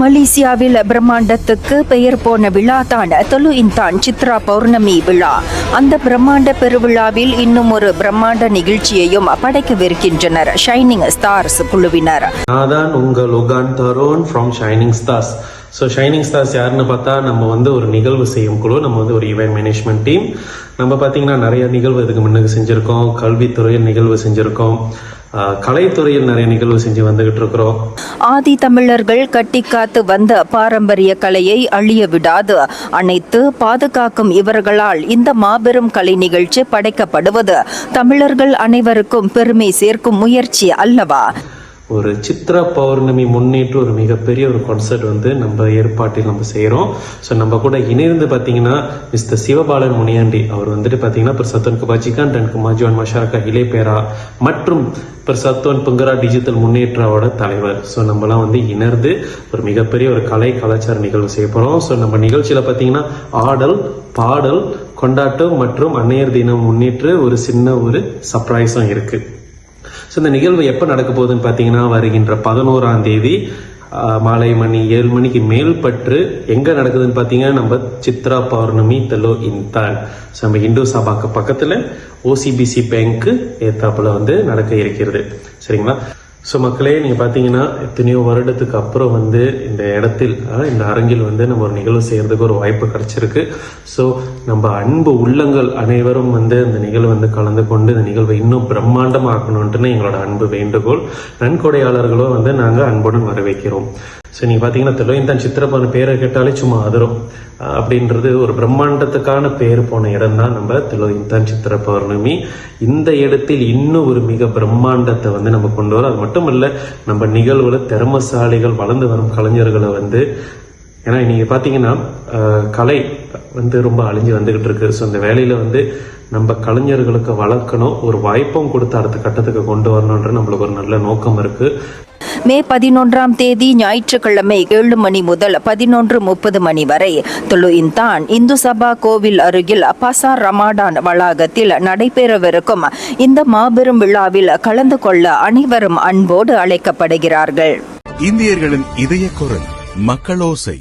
மலேசியாவில் பிரம்மாண்டத்துக்கு பெயர் போன விழா தான் தொலு இன்தான் சித்ரா பௌர்ணமி விழா. அந்த பிரம்மாண்ட பெருவிழாவில் இன்னும் ஒரு பிரம்மாண்ட நிகழ்ச்சியையும் படைக்கவிருக்கின்றனர் ஷைனிங் ஸ்டார்ஸ் குழுவினர். நான் தான் உங்கள் உகான் தரோன் from shining stars. So shining stars யாருன்னு பார்த்தா நம்ம ஒரு நிகழ்வு செய்யும் குழு, நம்ம ஒரு ஈவென்ட் மேனேஜ்மெண்ட் டீம். நம்ம பார்த்தீங்கன்னா நிறைய நிகழ்வு இதுக்கு முன்னுக்கு செஞ்சுருக்கோம். கல்வித்துறையில் நிகழ்வு செஞ்சுருக்கோம், கலைத்துறையில் நிறைய நிகழ்வு செஞ்சு வந்துகிட்டு இருக்கிறோம். ஆதி தமிழர்கள் கட்டிக்காத்து வந்த பாரம்பரிய கலையை அழிய விடாது அனைத்து பாதுகாக்கும் இவர்களால் இந்த மாபெரும் கலை நிகழ்ச்சி படைக்கப்படுவது தமிழர்கள் அனைவருக்கும் பெருமை சேர்க்கும் முயற்சி அல்லவா? ஒரு சித்ரா பௌர்ணமி முன்னிட்டு ஒரு மிகப்பெரிய ஒரு கான்சர்ட் நம்ம ஏற்பாட்டில் நம்ம செய்கிறோம். ஸோ நம்ம கூட இணைந்து பார்த்தீங்கன்னா மிஸ்டர் சிவபாலன் முனியாண்டி அவர் பார்த்தீங்கன்னா பெர்சத்தோன் கபாஜிகான் டன் குமாஜுவான் மஷாரக்கா இலேபேரா மற்றும் பெர்சத்தோன் புங்கரா டிஜிட்டல் முன்னேற்றாவோட தலைவர். ஸோ நம்மலாம் இணைந்து ஒரு மிகப்பெரிய ஒரு கலாச்சார நிகழ்வு செய்ய போகிறோம். ஸோ நம்ம நிகழ்ச்சியில் பார்த்தீங்கன்னா ஆடல், பாடல், கொண்டாட்டம் மற்றும் அன்னையர் தினம் முன்னிட்டு ஒரு சின்ன ஒரு சர்ப்ரைஸும் இருக்குது. ஸோ இந்த நிகழ்வு எப்போ நடக்க போகுதுன்னு பார்த்தீங்கன்னா வருகின்ற 11ஆம் தேதி மாலை மணி 7 மணிக்கு மேல்பற்று. எங்கே நடக்குதுன்னு பார்த்தீங்கன்னா நம்ம சித்ரா பௌர்ணமி தொலு இன்தான். ஸோ நம்ம இந்து சபாக்கு பக்கத்தில் ஓசிபிசி பேங்க்கு ஏத்தாப்புல நடக்க இருக்கிறது. சரிங்களா? ஸோ மக்களே, நீங்கள் பார்த்தீங்கன்னா எத்தனையோ வருடத்துக்கு அப்புறம் இந்த இடத்தில் இந்த அரங்கில் நம்ம ஒரு நிகழ்வு செய்யறதுக்கு ஒரு வாய்ப்பு கிடைச்சிருக்கு. ஸோ நம்ம அன்பு உள்ளங்கள் அனைவரும் அந்த நிகழ்வு கலந்து கொண்டு இந்த நிகழ்வை இன்னும் பிரம்மாண்டமாக்கணும்ட்டுன்னு எங்களோட அன்பு வேண்டுகோள். நன்கொடையாளர்களும் நாங்கள் அன்புடன் வரவேற்கிறோம். ஸோ நீங்கள் பார்த்தீங்கன்னா தொலு இன்தான் சித்திரப்பான பேரை கேட்டாலே சும்மா அதிரும். அப்படின்றது ஒரு பிரம்மாண்டத்துக்கான பேர் போன இடம் தான் நம்ம தொலு இன்தான் சித்ரா பௌர்ணமி. இந்த இடத்தில் இன்னும் ஒரு மிக பிரம்மாண்டத்தை நம்ம கொண்டு வரோம். அது மட்டும் இல்லை, நம்ம நிகழ்வுல திறமசாலிகள் வளர்ந்து வரும் கலைஞர்களை ஏன்னா நீங்க பார்த்தீங்கன்னா கலை ரொம்ப அழிஞ்சு வந்துகிட்டு இருக்கு. ஸோ இந்த வேலையில நம்ம கலைஞர்களுக்கு வளர்க்கணும், ஒரு வாய்ப்பும் கொடுத்து அடுத்த கட்டத்துக்கு கொண்டு வரணுன்ற நம்மளுக்கு ஒரு நல்ல நோக்கம் இருக்கு. மே 11ஆம் தேதி ஞாயிற்றுக்கிழமை 7 மணி முதல் 11:30 மணி வரை தொலு இன்தான் இந்து சபா கோவில் அருகில் பசார் ரமாடான் வளாகத்தில் நடைபெறவிருக்கும் இந்த மாபெரும் விழாவில் கலந்து கொள்ள அனைவரும் அன்போடு அழைக்கப்படுகிறார்கள். இந்தியர்களின் இதய குரல் மக்களோசை.